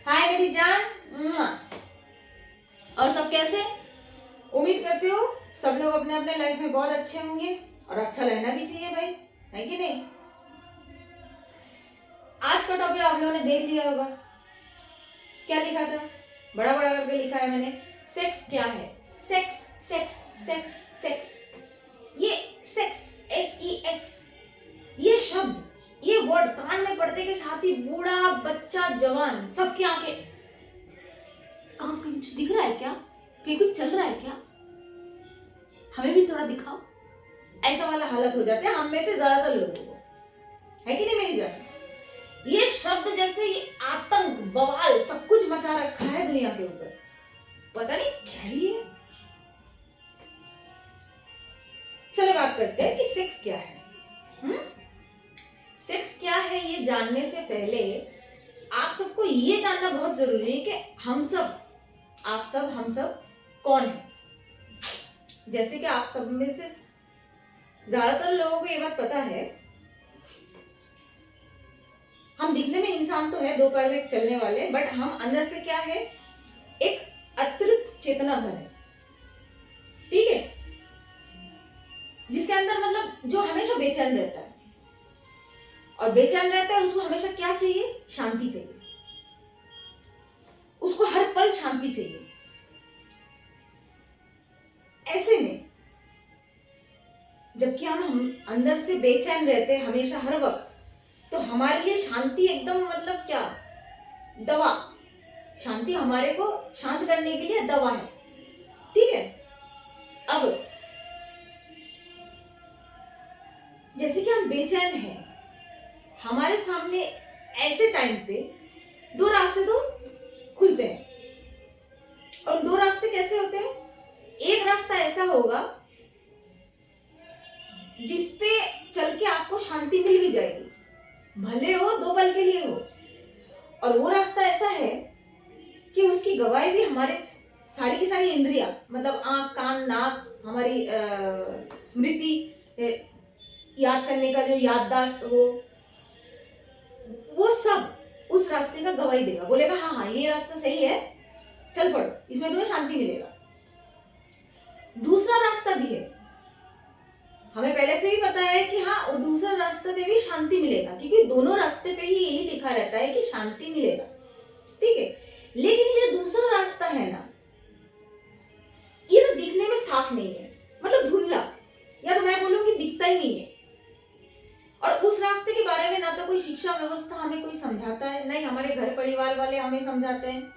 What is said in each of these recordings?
हाय मेरी जान। मुआ। और सब कैसे? उम्मीद करती हूँ सब लोग अपने अपने लाइफ में बहुत अच्छे होंगे और अच्छा रहना भी चाहिए भाई, है कि नहीं। आज का टॉपिक आप लोगों ने देख लिया होगा। क्या लिखा था? बड़ा बड़ा करके लिखा है मैंने, सेक्स क्या है। सेक्स सेक्स सेक्स सेक्स, ये सेक्स SEX, ये शब्द, ये वर्ड कान में पड़ते के साथ ही बूढ़ा बच्चा जवान सबकी आंखें, काम कहीं कुछ दिख रहा है क्या, कहीं कुछ चल रहा है क्या, हमें भी थोड़ा दिखाओ, ऐसा वाला हालत हो जाता है हम में से ज्यादातर लोगों को, है कि नहीं मेरी जान। ये शब्द जैसे ये आतंक बवाल सब कुछ मचा रखा है दुनिया के ऊपर, पता नहीं क्या ही है। चलो बात करते हैं कि सेक्स क्या है। सेक्स क्या है ये जानने से पहले आप सबको ये जानना बहुत जरूरी है कि हम सब, आप सब, हम सब कौन है। जैसे कि आप सब में से ज्यादातर लोगों को ये बात पता है, हम दिखने में इंसान तो है, दो पैर में चलने वाले, बट हम अंदर से क्या है, एक अतृप्त चेतना भर है, ठीक है, जिसके अंदर मतलब जो हमेशा बेचैन रहता है, और बेचैन रहता है उसको हमेशा क्या चाहिए, शांति चाहिए, उसको हर पल शांति चाहिए। ऐसे में जबकि हम अंदर से बेचैन रहते हैं हमेशा हर वक्त, तो हमारे लिए शांति एकदम मतलब क्या, दवा। शांति हमारे को शांत करने के लिए दवा है, ठीक है। अब जैसे कि हम बेचैन हैं, हमारे सामने ऐसे टाइम पे दो रास्ते तो खुलते हैं, और दो रास्ते कैसे होते हैं, एक रास्ता ऐसा होगा जिसपे चल के आपको शांति मिल भी जाएगी, भले हो दो पल के लिए हो, और वो रास्ता ऐसा है कि उसकी गवाही भी हमारे सारी की सारी इंद्रियां, मतलब आंख कान नाक, हमारी स्मृति, याद करने का जो याददाश्त, वो सब उस रास्ते का गवाही देगा, बोलेगा हाँ हाँ ये रास्ता सही है, चल पड़ो, इसमें तुम्हें शांति मिलेगा। दूसरा रास्ता भी है, हमें पहले से भी पता है कि हाँ, और दूसरा रास्ते पे भी शांति मिलेगा, क्योंकि दोनों रास्ते पे ही यही लिखा रहता है कि शांति मिलेगा, ठीक है। लेकिन ये दूसरा रास्ता है ना, ये तो दिखने में साफ नहीं है, मतलब धुंधला, या तो मैं बोलूंगी दिखता ही नहीं है। और उस रास्ते के बारे में ना तो कोई शिक्षा व्यवस्था हमें कोई समझाता है, ना ही हमारे घर परिवार वाले हमें समझाते हैं,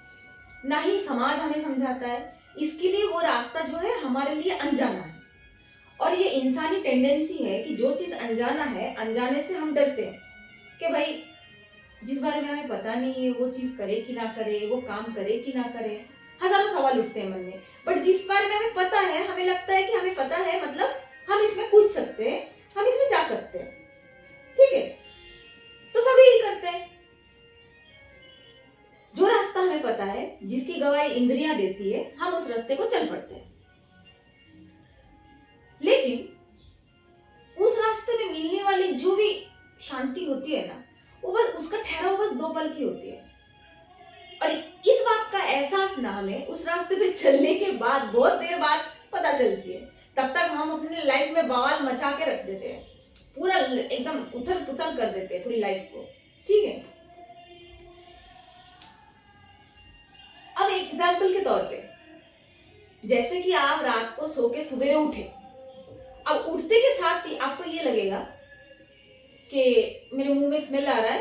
ना ही समाज हमें समझाता है। इसके लिए वो रास्ता जो है हमारे लिए अनजाना है, और ये इंसानी टेंडेंसी है कि जो चीज अनजाना है, अनजाने से हम डरते हैं कि भाई जिस बारे में हमें पता नहीं है वो चीज करे कि ना करे, वो काम करे कि ना करे, हजारों सवाल उठते हैं मन में। बट जिस बारे में हमें पता है, हमें लगता है कि हमें पता है, मतलब हम इसमें कूद सकते हैं, हम इसमें जा सकते हैं, ठीक है। तो सभी यही करते हैं, जो रास्ता हमें पता है, जिसकी गवाही इंद्रियां देती है, हम उस रास्ते को चल पड़ते हैं। लेकिन उस रास्ते में मिलने वाली जो भी शांति होती है ना, वो बस उसका ठहराव बस दो पल की होती है, और इस बात का एहसास ना हमें उस रास्ते पे चलने के बाद, बहुत देर बाद पता चलती है। तब तक हम अपने लाइफ में बवाल मचा के रख देते हैं, पूरा एकदम उथल पुथल कर देते हैं पूरी लाइफ को, ठीक है। अब एग्जाम्पल के तौर पे, जैसे कि आप रात को सो के सुबह उठे, अब उठते के साथ ही आपको ये लगेगा कि मेरे मुंह में स्मेल आ रहा है,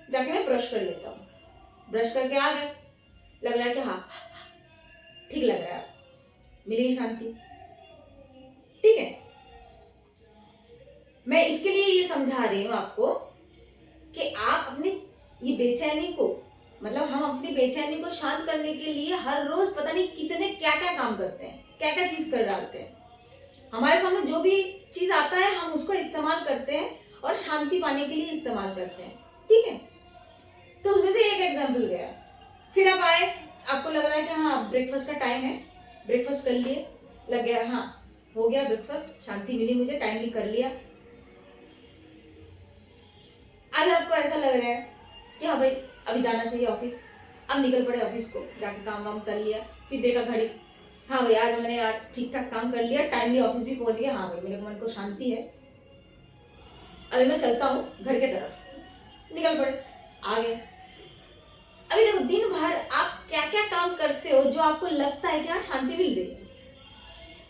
जाके मैं ब्रश कर लेता हूँ। ब्रश करके आ गए, लग रहा है कि हाँ ठीक लग रहा है, मिलेगी शांति, ठीक है। मैं इसके लिए ये समझा रही हूँ आपको कि आप अपनी ये बेचैनी को, मतलब हम अपनी बेचैनी को शांत करने के लिए हर रोज पता नहीं कितने क्या क्या काम करते हैं, क्या क्या चीज कर डालते हैं। हमारे सामने जो भी चीज आता है हम उसको इस्तेमाल करते हैं और शांति पाने के लिए इस्तेमाल करते हैं, ठीक है। तो उसमें से एक एग्जाम्पल गया, फिर आप आए, आपको लग रहा है कि हाँ ब्रेकफास्ट का टाइम है, ब्रेकफास्ट कर लिए, लग गया हाँ हो गया ब्रेकफास्ट, शांति मिली मुझे, टाइम भी कर लिया। आज आपको ऐसा लग रहा है कि हाँ भाई अभी जाना चाहिए ऑफिस, अब निकल पड़े ऑफिस को, जाके काम वाम कर लिया, फिर देखा घड़ी, हाँ भाई मैंने आज ठीक ठाक काम कर लिया, टाइमली ऑफिस भी पहुंच गया, हाँ भाई मेरे मन को शांति है, अभी मैं चलता हूँ घर के तरफ। निकल पड़े, आ गए। अभी देखो दिन भर आप क्या क्या काम करते हो जो आपको लगता है कि हाँ शांति मिल रही है,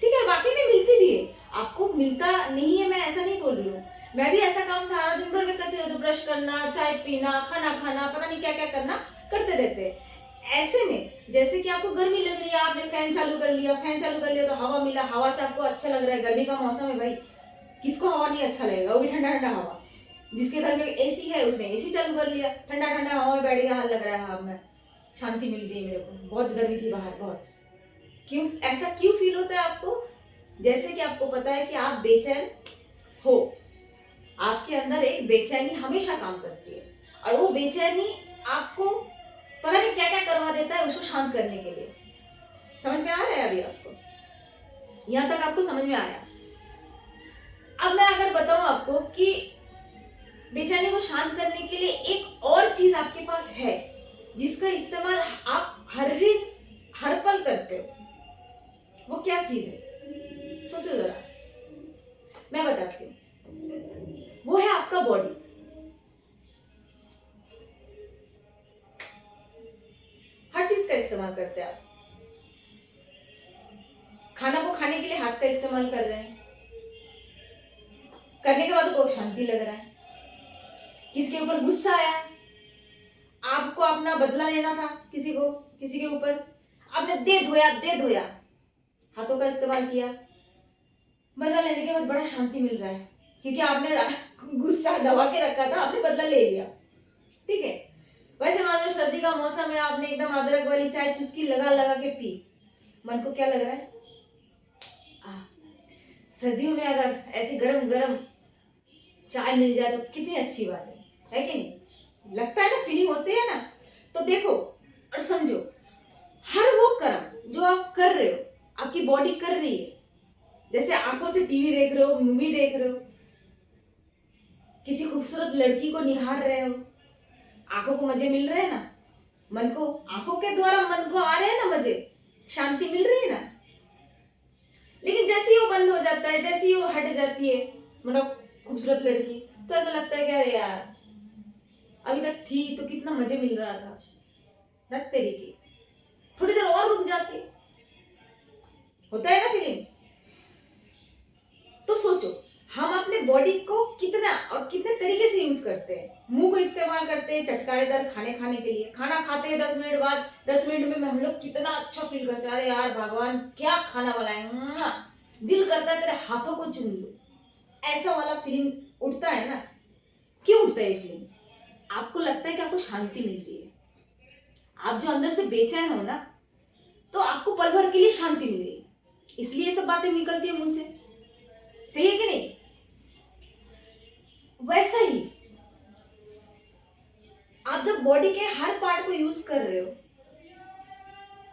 ठीक है, वाकई में मिलती भी है, आपको मिलता नहीं है, मैं ऐसा नहीं बोल रही हूँ। मैं भी ऐसा काम सारा दिन भर में करती रहती हूँ, ब्रश करना, चाय पीना, खाना खाना, पता नहीं क्या क्या करना करते रहते हैं। ऐसे में जैसे कि आपको गर्मी लग रही है, आपने फैन चालू कर लिया, फैन चालू कर लिया तो हवा मिला, हवा से आपको अच्छा लग रहा है, गर्मी का मौसम है भाई, किसको हवा नहीं अच्छा लगेगा, वो भी ठंडा ठंडा हवा। जिसके घर में एसी है उसने एसी चालू कर लिया, ठंडा ठंडा हवा में बैठ गया, हाल लग रहा है, हाँ मैं शांति मिल रही है मेरे को, बहुत गर्मी थी बाहर बहुत। क्यों ऐसा क्यों फील होता है आपको? जैसे कि आपको पता है कि आप बेचैन हो, आपके अंदर एक बेचैनी हमेशा काम करती है, और वो बेचैनी आपको पता नहीं क्या क्या करवा देता है उसको शांत करने के लिए। समझ में आ रहा है अभी आपको? यहां तक आपको समझ में आया? अब मैं अगर बताऊं आपको कि बेचैनी को शांत करने के लिए एक और चीज आपके पास है जिसका इस्तेमाल आप हर पल करते हो, वो क्या चीज है? सोचो जरा, मैं बताती हूँ। वो है आपका बॉडी। हर चीज का इस्तेमाल करते हैं आप। खाना को खाने के लिए हाथ का इस्तेमाल कर रहे हैं, करने के बाद आपको शांति लग रहा है। किसी के ऊपर गुस्सा आया, आपको अपना बदला लेना था किसी के ऊपर, आपने दे धोया, हाथों का इस्तेमाल किया, बदला लेने के बाद बड़ा शांति मिल रहा है, क्योंकि आपने गुस्सा दबा के रखा था, आपने बदला ले लिया, ठीक है। वैसे मान लो सर्दी का मौसम है, आपने एकदम अदरक वाली चाय चुस्की लगा लगा के पी, मन को क्या लग रहा है? सर्दियों में अगर ऐसी गरम गरम चाय मिल जाए तो कितनी अच्छी बात है कि नहीं? लगता है ना, फीलिंग होती है ना। तो देखो और समझो, हर वो कर्म जो आप कर रहे हो, आपकी बॉडी कर रही है। जैसे आंखों से टीवी देख रहे हो, मूवी देख रहे हो, किसी खूबसूरत लड़की को निहार रहे हो, आंखों को मजे मिल रहे हैं ना, मन को आंखों के द्वारा मन को आ रहे हैं ना मजे, शांति मिल रही है ना। लेकिन जैसे ही वो बंद हो जाता है, जैसे ही वो हट जाती है, मतलब खूबसूरत लड़की, तो ऐसा लगता है कि अरे यार अभी तक थी तो कितना मजे मिल रहा था, रख तेरी की, थोड़ी देर और रुक जाती, होता है ना फीलिंग। तो सोचो, हम अपने बॉडी को कितना और कितने तरीके से यूज करते हैं। मुंह को इस्तेमाल करते हैं चटकारेदार खाने खाने के लिए, खाना खाते हैं 10 मिनट बाद, 10 मिनट में हम लोग कितना अच्छा फील करते हैं, अरे यार भगवान क्या खाना बनाए, दिल करता है तेरे हाथों को चूम लो, ऐसा वाला फीलिंग उठता है ना। क्यों उठता है ये फीलिंग? आपको लगता है कि आपको शांति मिल रही है, आप जो अंदर से बेचैन हो ना, तो आपको पल भर के लिए शांति मिल रही, इसलिए ये सब बातें निकलती है मुंह से, सही है कि नहीं? वैसा ही आप जब बॉडी के हर पार्ट को यूज कर रहे हो,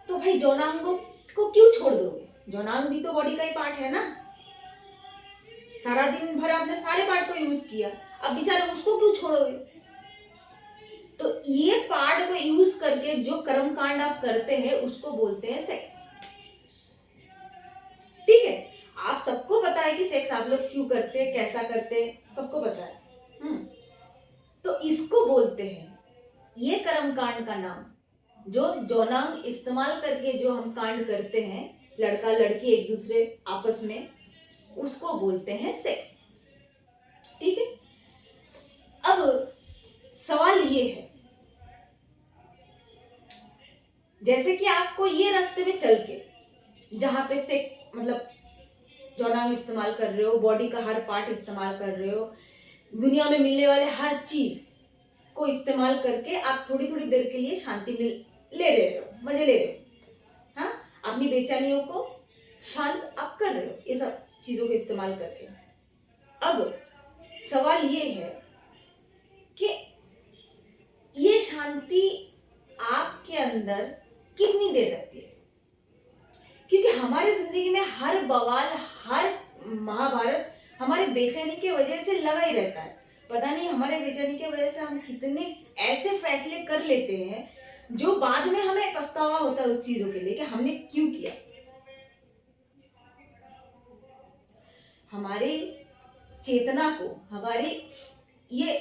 तो भाई जौनांगों को क्यों छोड़ दोगे? जौनांग भी तो बॉडी का ही पार्ट है ना। सारा दिन भर आपने सारे पार्ट को यूज किया, अब बेचारे उसको क्यों छोड़ोगे? तो ये पार्ट को यूज करके जो कर्म कांड आप करते हैं उसको बोलते हैं सेक्स, ठीक है। आप सबको पता है कि सेक्स आप लोग क्यों करते हैं, कैसा करते हैं, सबको पता है। तो इसको बोलते हैं, ये कर्म कांड का नाम, जो जौनांग इस्तेमाल करके जो हम कांड करते हैं, लड़का लड़की एक दूसरे आपस में, उसको बोलते हैं सेक्स, ठीक है। अब सवाल ये है, जैसे कि आपको ये रास्ते में चल के जहां पे सेक्स मतलब जौनांग इस्तेमाल कर रहे हो, बॉडी का हर पार्ट इस्तेमाल कर रहे हो, दुनिया में मिलने वाले हर चीज को इस्तेमाल करके आप थोड़ी थोड़ी देर के लिए शांति ले रहे हो, मजे ले रहे हो, हाँ, अपनी बेचैनियों को शांत आप कर रहे हो ये सब चीजों को इस्तेमाल करके। अब सवाल ये है कि ये शांति आपके अंदर कितनी देर रहती है? क्योंकि हमारी जिंदगी में हर बवाल, हर महाभारत हमारे बेचैनी के वजह से लगा ही रहता है। पता नहीं हमारे बेचैनी के वजह से हम कितने ऐसे फैसले कर लेते हैं जो बाद में हमें पछतावा होता है उस चीजों के लिए कि हमने क्यों किया। हमारी चेतना को, हमारी ये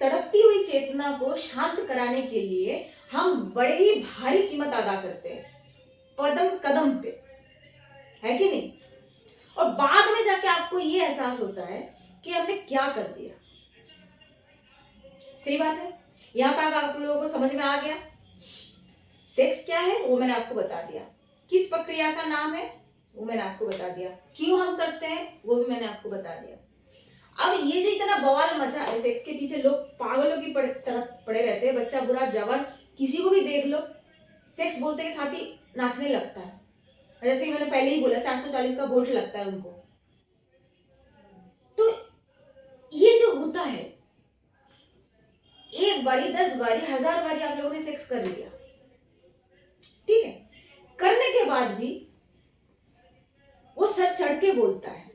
तड़पती हुई चेतना को शांत कराने के लिए हम बड़े ही भारी कीमत अदा करते हैं, कदम कदम पे, है कि नहीं? और बाद में जाके आपको ये एहसास होता है कि हमने क्या कर दिया। सही बात है। यहां तक आप लोगों को समझ में आ गया सेक्स क्या है, वो मैंने आपको बता दिया। किस प्रक्रिया का नाम है वो मैंने आपको बता दिया। क्यों हम करते हैं वो भी मैंने आपको बता दिया। अब ये जो इतना बवाल मचा है सेक्स के पीछे, लोग पागलों की तरह पड़े रहते हैं। बच्चा बुरा जवान किसी को भी देख लो, सेक्स बोलते के साथ ही नाचने लगता है। जैसे मैंने पहले ही बोला 440 का वोल्ट लगता है उनको। तो ये जो होता है, एक बारी 10 बारी 1000 बारी आप लोगों ने सेक्स कर लिया, ठीक है, करने के बाद भी वो सर चढ़ के बोलता है।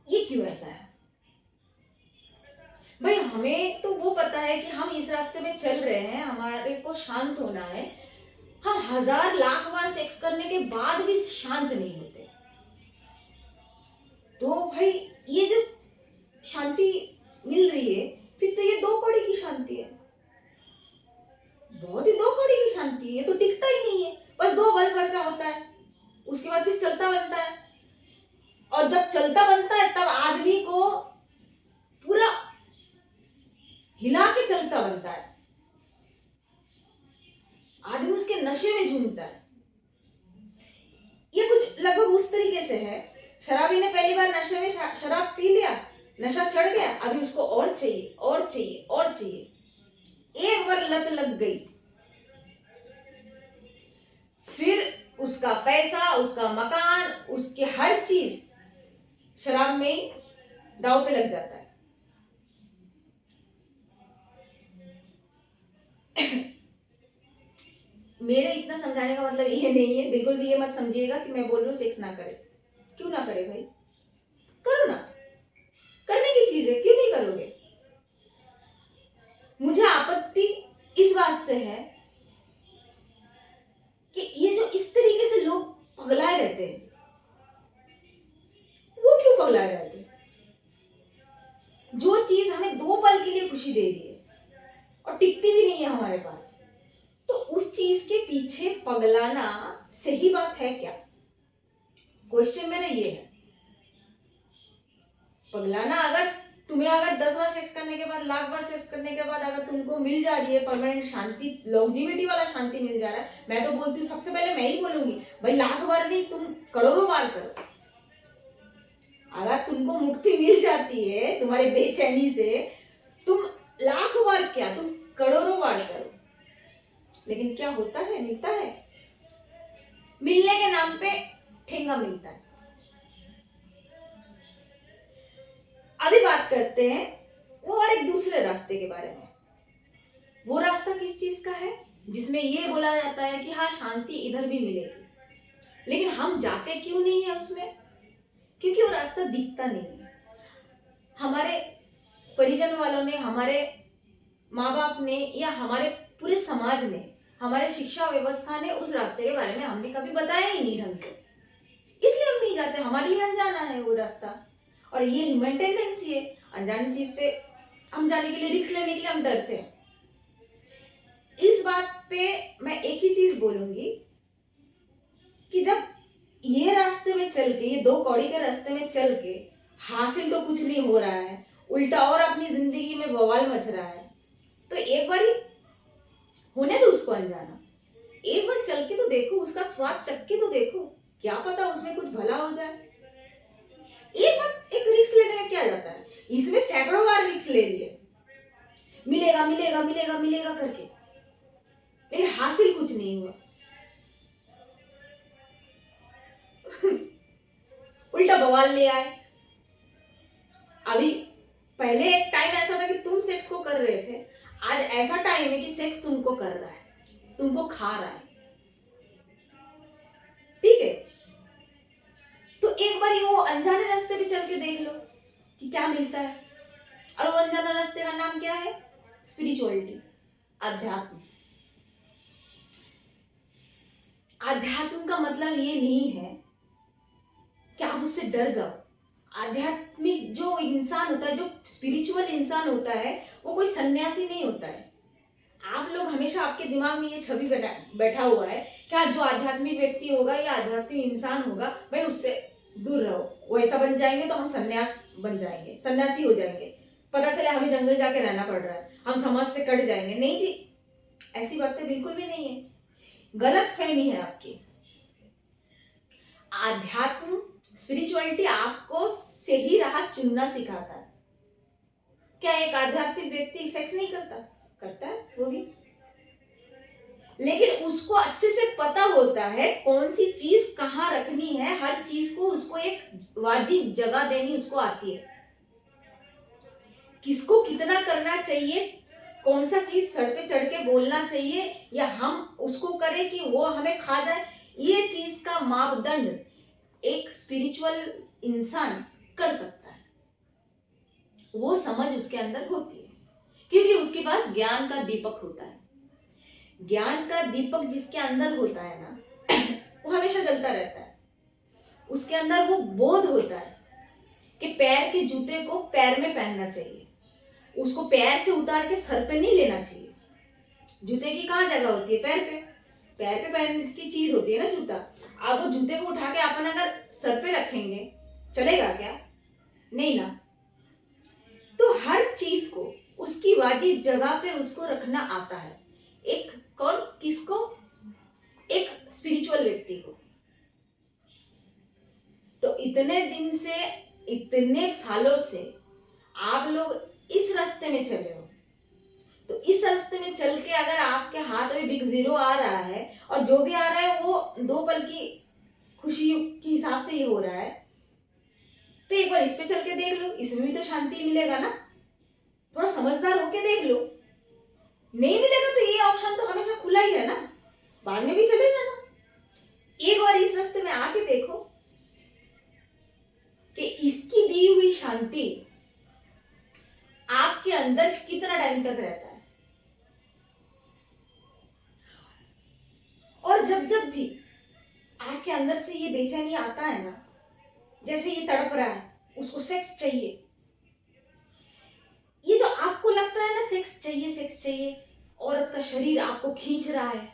ये क्यों ऐसा है भाई? हमें तो वो पता है कि हम इस रास्ते में चल रहे हैं, हमारे को शांत होना है। हम 1000 लाख बार सेक्स करने के बाद भी शांत नहीं होते। तो भाई ये जो शांति मिल रही है, फिर तो ये दो कौड़ी की शांति है, बहुत ही दो कौड़ी की शांति है। ये तो टिकता ही नहीं है, बस 2 बल भर का होता है, उसके बाद फिर चलता बनता है। और जब चलता बनता है तब आदमी को पूरा हिला के चलता बनता है, आदमी उसके नशे में झूमता है। ये कुछ लगभग उस तरीके से है, शराबी ने पहली बार नशे में शराब पी लिया, नशा चढ़ गया, अभी उसको और चाहिए और चाहिए और चाहिए। एक बार लत लग गई, फिर उसका पैसा, उसका मकान, उसके हर चीज शराब में ही दांव पे लग जाता है। मेरे इतना समझाने का मतलब ये नहीं है, बिल्कुल भी ये मत समझिएगा कि मैं बोल रही हूँ सेक्स ना करे। क्यों ना करे भाई? करो ना, करने की चीज है, क्यों नहीं करोगे? मुझे आपत्ति इस बात से है कि ये जो इस तरीके से लोग पगलाए रहते हैं, वो क्यों पगलाए रहते हैं? जो चीज हमें 2 पल के लिए खुशी दे रही है और टिकती भी नहीं है हमारे पास, तो उस चीज के पीछे पगलाना सही बात है क्या? क्वेश्चन मेरा ये है। पगलाना, अगर तुम्हें अगर 10 बार सेक्स करने के बाद, लाख बार सेक्स करने के बाद अगर तुमको मिल जा रही है परमानेंट शांति, लॉन्जिविटी वाला शांति मिल जा रहा है, मैं तो बोलती हूँ, सबसे पहले मैं ही बोलूंगी भाई, लाख बार नहीं, तुम करोड़ों बार करो। अगर तुमको मुक्ति मिल जाती है तुम्हारी बेचैनी से, तुम लाख बार क्या, तुम करोड़ों बार करो। लेकिन क्या होता है? मिलता है? मिलने के नाम पे ठेंगा मिलता है। अभी बात करते हैं वो और एक दूसरे रास्ते के बारे में। वो रास्ता किस चीज का है? जिसमें ये बोला जाता है कि हाँ, शांति इधर भी मिलेगी, लेकिन हम जाते क्यों नहीं है उसमें? क्योंकि वो रास्ता दिखता नहीं है। हमारे परिजन वालों ने, हमारे माँ बाप ने, या हमारे पूरे समाज ने, हमारे शिक्षा व्यवस्था ने उस रास्ते के बारे में हमने कभी बताया ही नहीं ढंग से, इसलिए हम नहीं जाते। हमारे लिए अनजाना है वो रास्ता, और ये ह्यूमन टेंडेंसी है, अनजानी चीज पे हम जाने के लिए, रिस्क लेने के लिए हम डरते हैं। इस बात पे मैं एक ही चीज बोलूंगी कि जब ये रास्ते में चल के, ये 2 कौड़ी के रास्ते में चल के हासिल तो कुछ नहीं हो रहा है, उल्टा और अपनी जिंदगी में बवाल मच रहा है, तो एक बार होने दो उसको अनजाना। एक बार चल के तो देखो, उसका स्वाद चख के तो देखो, क्या पता उसमें कुछ भला हो जाए। एक बार एक रिस्क लेने में क्या जाता है? इसमें सैकड़ों बार रिस्क ले लिए, मिलेगा मिलेगा मिलेगा मिलेगा करके, लेकिन हासिल कुछ नहीं हुआ। उल्टा बवाल ले आए। अभी पहले एक टाइम ऐसा था कि तुम सेक्स को कर रहे थे, आज ऐसा टाइम है कि सेक्स तुमको कर रहा है, तुमको खा रहा है, ठीक है? तो एक बार वो अनजाने रास्ते पे चल के देख लो कि क्या मिलता है। और वो अनजाना रास्ते का नाम क्या है? स्पिरिचुअलिटी, अध्यात्म। अध्यात्म का मतलब ये नहीं है कि आप उससे डर जाओ। आध्यात्मिक जो इंसान होता है, जो स्पिरिचुअल इंसान होता है, वो कोई सन्यासी नहीं होता है। आप लोग हमेशा, आपके दिमाग में ये छवि बैठा हुआ है कि जो आध्यात्मिक व्यक्ति होगा या आध्यात्मिक इंसान होगा, भाई उससे दूर रहो, वो ऐसा बन जाएंगे तो हम सन्यास बन जाएंगे, सन्यासी हो जाएंगे, पता चले हमें जंगल जाके रहना पड़ रहा है, हम समाज से कट जाएंगे। नहीं जी, ऐसी बातें बिल्कुल भी नहीं है, गलत फहमी है आपकी। आध्यात्म, स्पिरिचुअलिटी आपको सही राह चुनना सिखाता है। क्या एक आध्यात्मिक व्यक्ति सेक्स नहीं करता? करता है वो भी, लेकिन उसको अच्छे से पता होता है कौन सी चीज कहाँ रखनी है, हर चीज को उसको एक वाजिब जगह देनी उसको आती है, किसको कितना करना चाहिए, कौन सा चीज सर पे चढ़ के बोलना चाहिए या हम उसको करें कि वो हमें खा जाए, ये चीज का मापदंड एक स्पिरिचुअल इंसान कर सकता है। वो समझ उसके अंदर होती है, क्योंकि उसके पास ज्ञान का दीपक होता है। ज्ञान का दीपक जिसके अंदर होता है ना, वो हमेशा जलता रहता है। उसके अंदर वो बोध होता है कि पैर के जूते को पैर में पहनना चाहिए, उसको पैर से उतार के सर पे नहीं लेना चाहिए। जूते की कहाँ जगह होती है? पैर पे। पैर पे पहनने की चीज होती है ना जूता। आप वो जूते को उठा के अपन अगर सर पे रखेंगे, चलेगा क्या? नहीं ना। तो हर चीज को उसकी वाजिब जगह पे उसको रखना आता है। एक कौन? किसको? एक स्पिरिचुअल व्यक्ति को। तो इतने दिन से, इतने सालों से आप लोग इस रास्ते में चले हो, तो इस रास्ते में चल के अगर आपके हाथ में बिग जीरो आ रहा है और जो भी आ रहा है वो 2 पल की खुशी के हिसाब से ही हो रहा है, तो एक बार इस पे चल के देख लो, इसमें भी तो शांति मिलेगा ना। थोड़ा समझदार होके देख लो। नहीं मिलेगा तो ये ऑप्शन तो हमेशा खुला ही है ना, बाद में भी चले जाना। एक बार इस रास्ते में आके देखो कि इसकी दी हुई शांति आपके अंदर कितना टाइम तक रहता है। और जब जब भी आपके अंदर से ये बेचैनी आता है ना, जैसे ये तड़प रहा है, उसको सेक्स चाहिए, ये जो आपको लगता है ना सेक्स चाहिए सेक्स चाहिए, औरत का शरीर आपको खींच रहा है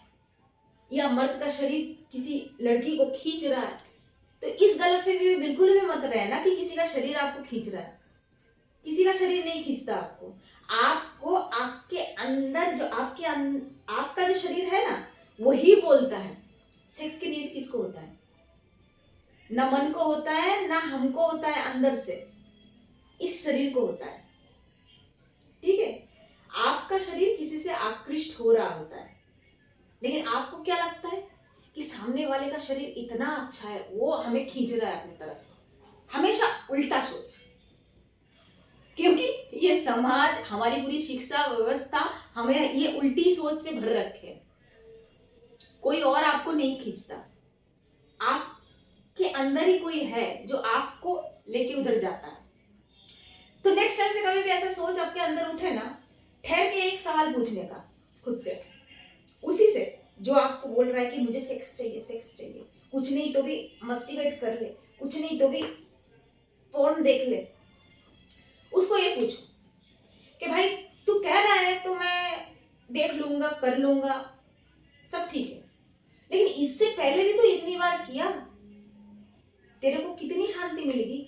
या मर्द का शरीर किसी लड़की को खींच रहा है, तो इस गलतफहमी में बिल्कुल भी मत रहना कि किसी का शरीर आपको खींच रहा है। किसी का शरीर नहीं खींचता आपको। आपको आपके अंदर जो आपका जो शरीर है ना, वही बोलता है। सेक्स की नीड किसको होता है? ना मन को होता है, ना हमको होता है, अंदर से इस शरीर को होता है। ठीक है, आपका शरीर किसी से आकृष्ट हो रहा होता है, लेकिन आपको क्या लगता है कि सामने वाले का शरीर इतना अच्छा है, वो हमें खींच रहा है अपनी तरफ। हमेशा उल्टा सोच, क्योंकि ये समाज, हमारी पूरी शिक्षा व्यवस्था हमें ये उल्टी सोच से भर रखे है। कोई और आपको नहीं खींचता, आपके अंदर ही कोई है जो आपको लेके उधर जाता है। तो नेक्स्ट टाइम से कभी भी ऐसा सोच आपके अंदर उठे ना, ठहर के एक सवाल पूछने का खुद से, उसी से जो आपको बोल रहा है कि मुझे सेक्स चाहिए सेक्स चाहिए, कुछ नहीं तो भी मस्टिवेट कर ले, कुछ नहीं तो भी फोन देख ले, उसको ये पूछो कि भाई तू कह रहा है तो मैं देख लूंगा, कर लूंगा, सब ठीक है, लेकिन इससे पहले भी तो इतनी बार किया, तेरे को कितनी शांति मिलेगी?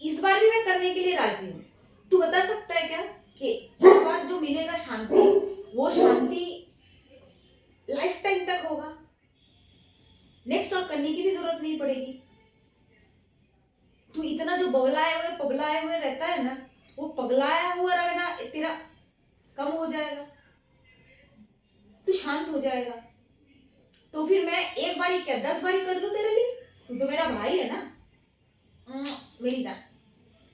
इस बार भी मैं करने के लिए राजी हूं। तू बता सकता है क्या कि इस बार जो मिलेगा शांति, वो शांति लाइफ टाइम तक होगा, नेक्स्ट और करने की भी जरूरत नहीं पड़ेगी। तू इतना जो पगलाए हुए रहता है ना, वो पगलाया हुआ रहना तेरा कम हो जाएगा, तू शांत हो जाएगा। तो फिर मैं एक बारी क्या 10 बारी कर लूं तेरे लिए? तू तो मेरा भाई है ना, मेरी जान।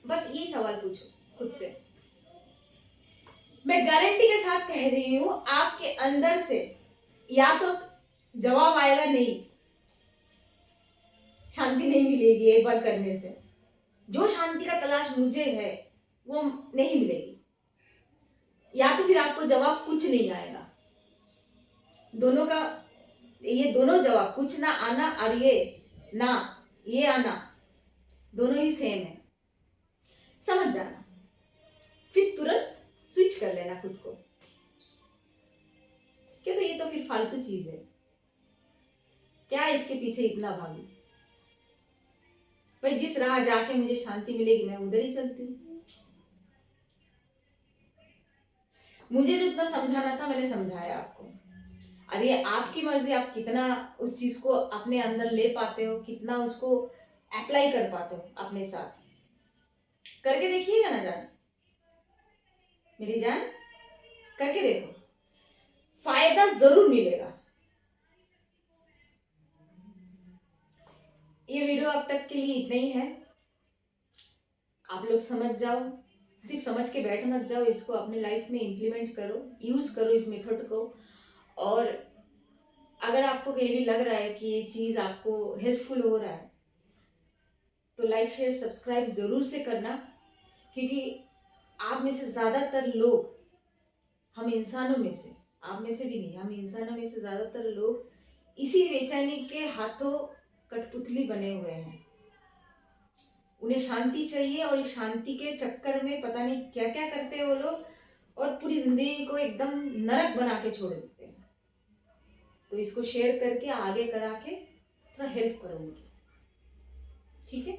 बस यही सवाल पूछो खुद से। मैं गारंटी के साथ कह रही हूं, आपके अंदर से या तो जवाब आएगा नहीं, शांति नहीं मिलेगी एक बार करने से, जो शांति का तलाश मुझे है वो नहीं मिलेगी, या तो फिर आपको जवाब कुछ नहीं आएगा। दोनों का, ये दोनों जवाब, कुछ ना आना और ये आना, दोनों ही सेम है। समझ जाना, फिर तुरंत स्विच कर लेना खुद को। क्या तो ये तो फिर फालतू चीज है, क्या इसके पीछे इतना भागू? भाई जिस राह जाके मुझे शांति मिलेगी मैं उधर ही चलती हूँ। मुझे जो इतना समझाना था मैंने समझाया आपको। अब ये आपकी मर्जी, आप कितना उस चीज को अपने अंदर ले पाते हो, कितना उसको अप्लाई कर पाते हो अपने साथ। करके देखिएगा ना जान, मेरी जान, करके देखो, फायदा जरूर मिलेगा। ये वीडियो अब तक के लिए इतना ही है। आप लोग समझ जाओ, सिर्फ समझ के बैठ मत जाओ, इसको अपने लाइफ में इम्प्लीमेंट करो, यूज करो इस मेथड को। और अगर आपको कहीं भी लग रहा है कि ये चीज आपको हेल्पफुल हो रहा है तो लाइक शेयर सब्सक्राइब जरूर से करना, क्योंकि आप में से ज्यादातर लोग, हम इंसानों में से, आप में से भी नहीं, हम इंसानों में से ज्यादातर लोग इसी बेचैनी के हाथों कठपुतली बने हुए हैं। उन्हें शांति चाहिए और इस शांति के चक्कर में पता नहीं क्या क्या करते हैं वो लोग, और पूरी जिंदगी को एकदम नरक बना के छोड़ देते हैं। तो इसको शेयर करके आगे करा के थोड़ा हेल्प करो उनकी, ठीक है।